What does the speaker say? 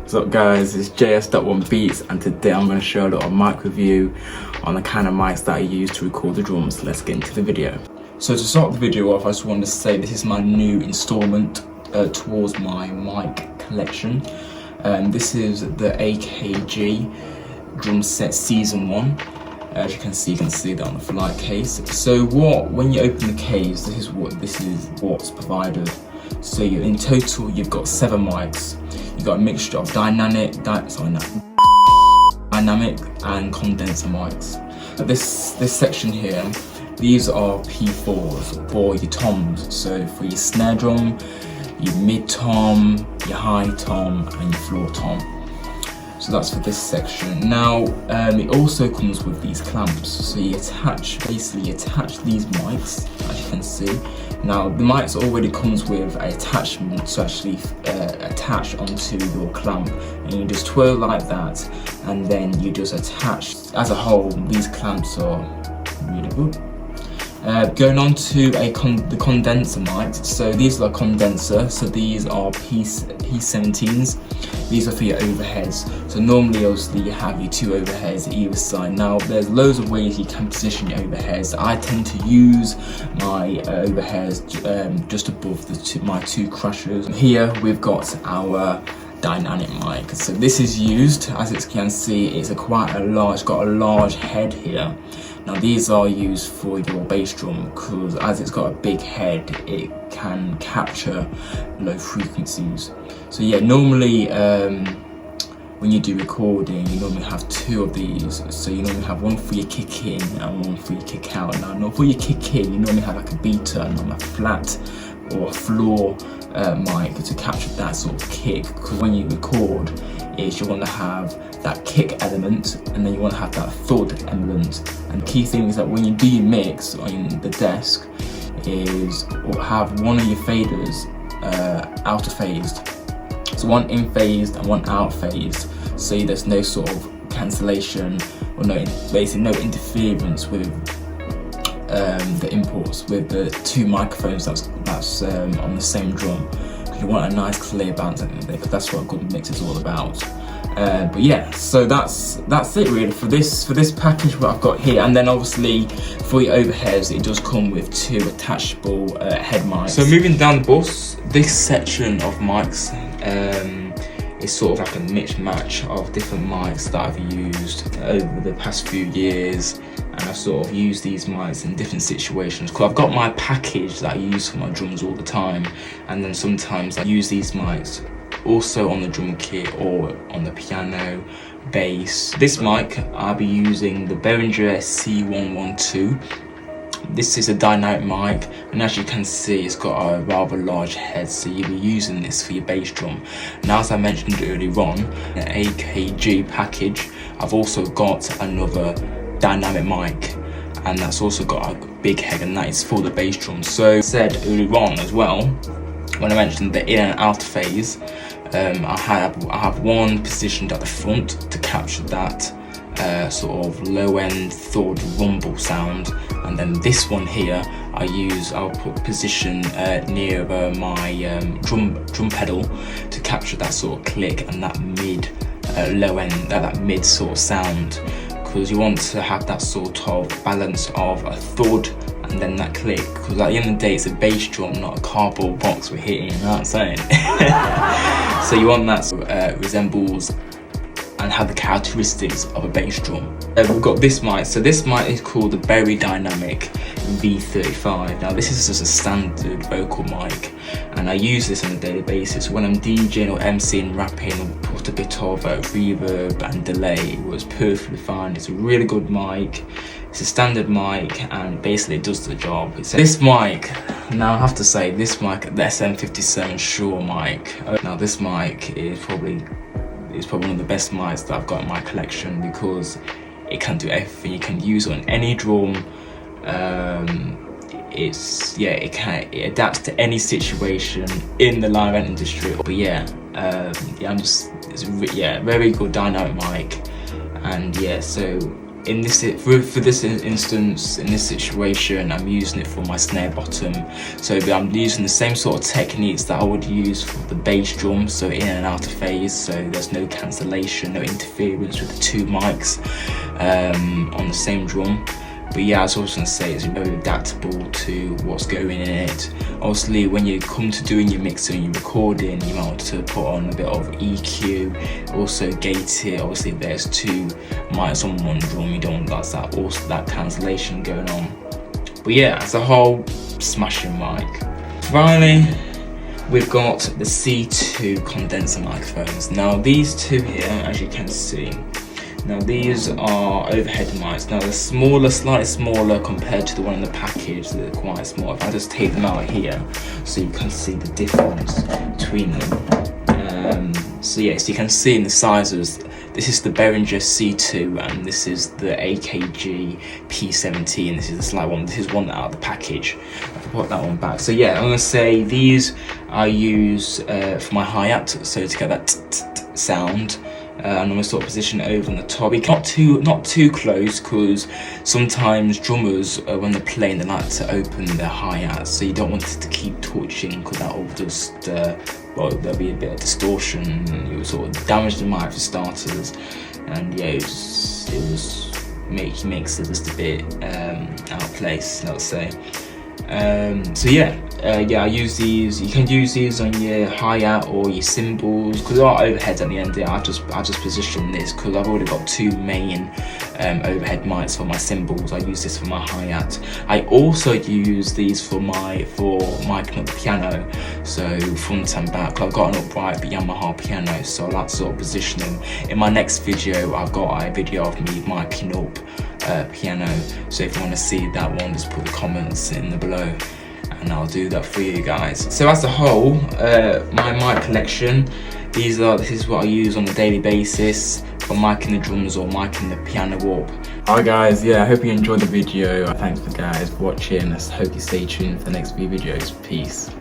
What's up guys, it's JS.1Beats and today I'm going to show a little mic review on the kind of mics that I use to record the drums. Let's get into the video. So to start the video off, I just wanted to say this is my new installment towards my mic collection. This is the AKG drum set season 1. As you can see that on the flight case. So when you open the case, this is what's provided. So in total you've got 7 mics. You've got a mixture of dynamic and condenser mics. This section here, these are P4s for your toms. So for your snare drum, your mid tom, your high tom and your floor tom. So that's for this section. Now it also comes with these clamps. So you attach these mics, as you can see. Now the mics already comes with an attachment to actually attach onto your clamp, and you just twirl like that, and then you just attach. As a whole, these clamps are really good. Going on to the condenser mics. So these are condenser. So these are P17s. These are for your overheads. So normally, obviously, you have your 2 overheads either side. Now, there's loads of ways you can position your overheads. I tend to use my overheads just above my 2 crushers. Here we've got our dynamic mic. So this is used, as you can see, it's got a large head here. Now these are used for your bass drum because as it's got a big head, it can capture low frequencies. So yeah, normally when you do recording, you normally have 2 of these. So you normally have one for your kick in and one for your kick out. Now for your kick in, you normally have like a beta and a flat or a floor mic to capture that sort of kick, because when you record you want to have that kick element and then you want to have that thud element. And the key thing is that when you do your mix on the desk is have one of your faders outer phased, so one in phased and one out phased, so there's no sort of cancellation or basically no interference with the imports with the 2 microphones that's on the same drum. You want a nice clear balance at the end of the day, because that's what a good mix is all about. But yeah, so that's it really for this package what I've got here. And then obviously for your overheads, it does come with 2 attachable head mics. So moving down the bus, this section of mics is sort of like a mix-match of different mics that I've used over the past few years, and I've sort of used these mics in different situations. Because I've got my package that I use for my drums all the time, and then sometimes I use these mics also on the drum kit or on the piano, bass. This mic, I'll be using the Behringer C112. This is a dynamic mic, and as you can see, it's got a rather large head, so you'll be using this for your bass drum. Now, as I mentioned earlier on, an AKG package, I've also got another dynamic mic, and that's also got a big head, and that is for the bass drum. So, I said earlier on as well, when I mentioned the in and out phase, I have one positioned at the front to capture that sort of low end thud rumble sound, and then this one here I'll put position near my drum pedal to capture that sort of click and that mid low end that mid sort of sound, because you want to have that sort of balance of a thud and then that click, because at the end of the day it's a bass drum, not a cardboard box we're hitting, you know what I'm saying? So you want that resembles and have the characteristics of a bass drum. We've got this mic. So this mic is called the Berry Dynamic V35. Now this is just a standard vocal mic, and I use this on a daily basis. When I'm DJing or MCing, rapping, or put a bit of reverb and delay, it works perfectly fine. It's a really good mic. It's a standard mic, and basically it does the job. This mic, now I have to say, this mic, the SM57 Shure mic. Now this mic is probably one of the best mics that I've got in my collection, because it can do everything. You can use it on any drum. It adapts to any situation in the live event industry. But very good dynamic mic, and yeah, so in this for this instance, in this situation, I'm using it for my snare bottom. So I'm using the same sort of techniques that I would use for the bass drum, so in and out of phase, so there's no cancellation, no interference with the two mics on the same drum. But yeah, as I was going to say, it's very adaptable to what's going in it. Obviously, when you come to doing your mixing, your recording, you might want to put on a bit of EQ, also gate it. Obviously, there's two mics on one drum, you don't want that cancellation going on. But yeah, as a whole, smashing mic. Finally, we've got the C2 condenser microphones. Now these two here, as you can see, now these are overhead mics. Now they're smaller, slightly smaller compared to the one in the package. They're quite small. If I just take them out here, so you can see the difference between them. So yeah, so you can see in the sizes. This is the Behringer C2, and this is the AKG P17. This is the slight one. This is one out of the package. I can put that one back. So yeah, I'm gonna say these I use for my hi-hat, so to get that sound. And I'm gonna sort of position it over on the top. Not too close, because sometimes drummers, when they're playing, they like to open their hi-hat, so you don't want it to keep touching, because that will just well, there'll be a bit of distortion. It will sort of damage the mic for starters, and yeah, makes it just a bit out of place, let's say. So yeah, I use these. You can use these on your hi-hat or your cymbals, because they are overheads at the end of the day. I just position this because I've already got two main overhead mics for my cymbals. I use this for my hi-hat. I also use these for miking up the piano, so front and back. I've got an upright Yamaha piano, so I like to sort of position them. In my next video, I've got a video of me miking up piano, so if you want to see that one, just put the comments in the below and I'll do that for you guys. So as a whole, my mic collection, this is what I use on a daily basis for miking the drums or miking the piano up. Alright guys, yeah, I hope you enjoyed the video. Thanks for guys for watching. I hope you stay tuned for the next few videos. Peace.